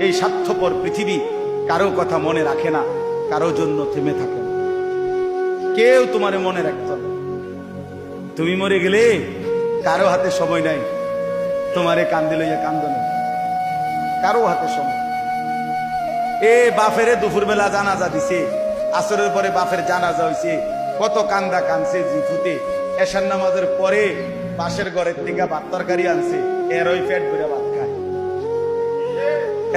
এই স্বার্থপর পৃথিবী কারো কথা মনে রাখে না, কারো জন্য থেমে থাকে না। কেউ তোমারে মনে রাখত না। তুমি মরে গেলে কারো হাতে সময় নাই তোমারে কান্দে লইয়া কান্দনে, কারো হাতে সময়। বাফেরে দুপুর বেলা জানাজা দিছে, আসরের পরে বাফের জানাজা হইছে, কত কান্দা কানছে জিফুতে। এশার নামাজের পরে পাশের ঘরের থেকে ভাত তরকারি আনছে, এর ওই পেট ভরে ভাত খায়।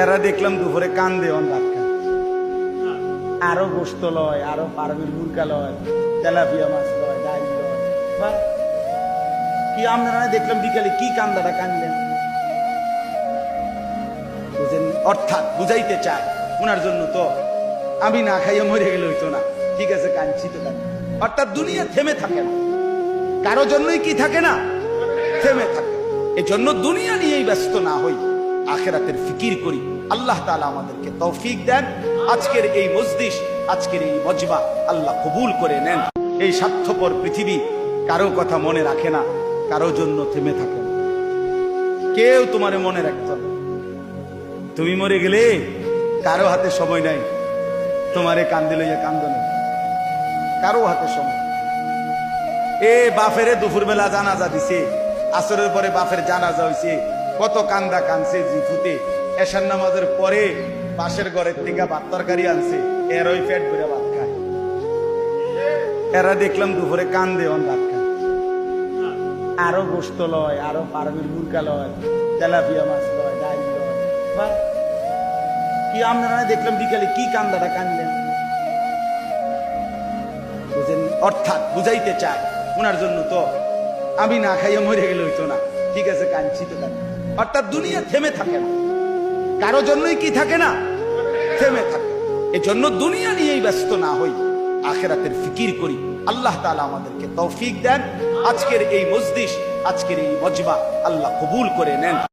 এরা দেখলাম দুপুরে কান্দে অন ভাত খায়। আরো গোস্ত লয়, আরো পারমিল মুরগা লয়, তেলাপিয়া মাছ লয়, ডাল লয়। কি আপনারা দেখলাম বিকালে কি কান্দাটা কানলেন বুঝেন? অর্থাৎ বুঝাইতে চায় ওনার জন্য তো আমি না খাইয়া মরে গেলে হইতো না, ঠিক আছে কাঁদছি তো কাঁদ। অর্থাৎ দুনিয়া থেমে থাকে না, কারো জন্যই কি থাকে না, থেমে থাকে। এজন্য দুনিয়া নিয়েই ব্যস্ত না হই, আখিরাতের ফিকির করি। আল্লাহ তাআলা আমাদেরকে তৌফিক দেন। আজকের এই মজলিস, আজকের এই মজমা আল্লাহ কবুল করে নেন। এই স্বার্থপর পৃথিবী কারো কথা মনে রাখে না, কারো জন্য থেমে থাকে না। কেউ তোমারে মনে রাখত না। তুমি মরে গেলে কারো হাতে সময় নাই তোমারে কান্দে লইয়া কান্দনে, কারো হাতে সময়। বাফেরে দুপুর বেলা জানাজা দিছে, আসরের পরে বাফের জানাজা হইছে, কত কান্দা কানছে জিফুতে। এশার নামাজের পরে পাশের ঘরের থেকে ভাত তরকারি আনছে, এর ওই পেট ভরে ভাত খায়। এরা দেখলাম দুপুরে কান্দে অন ভাত খায়। আরো গোস্ত লয়, আরো পারমিল মুরগা লয়, তেলাপিয়া মাছ লয়, ডাল লয়। কি আপনারা দেখলাম বিকালে কি কান্দাটা কানলেন বুঝেন? অর্থাৎ বুঝাইতে চায় ওনার জন্য তো আমি না খাইয়া মরে গেলে হইতো না, ঠিক আছে কাঁদছি তো কাঁদ। অর্থাৎ দুনিয়া থেমে থাকে না, কারো জন্যই কি থাকে না, থেমে থাকে। এজন্য দুনিয়া নিয়েই ব্যস্ত না হই, আখিরাতের ফিকির করি। আল্লাহ তাআলা আমাদেরকে তৌফিক দেন। আজকের এই মজলিস, আজকের এই মজমা আল্লাহ কবুল করে নেন।